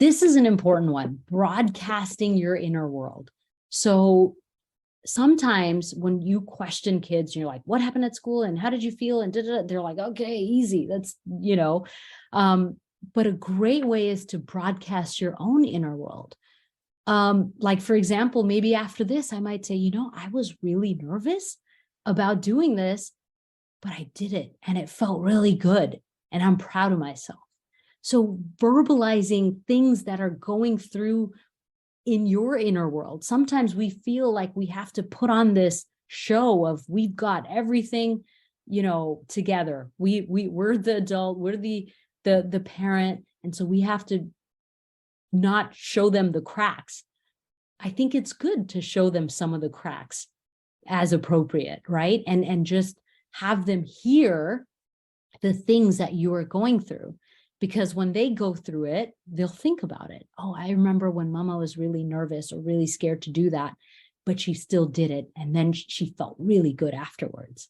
This is an important one, broadcasting your inner world. So sometimes when you question kids, you're like, what happened at school and how did you feel? And they're like, okay, easy. That's, but a great way is to broadcast your own inner world. Like, for example, maybe after this, I might say, I was really nervous about doing this, but I did it and it felt really good. And I'm proud of myself. So verbalizing things that are going through in your inner world. Sometimes we feel like we have to put on this show of we've got everything, together. We're the adult, we're the parent. And so we have to not show them the cracks. I think it's good to show them some of the cracks as appropriate, right? And just have them hear the things that you are going through. Because when they go through it, they'll think about it. Oh, I remember when mama was really nervous or really scared to do that, but she still did it. And then she felt really good afterwards.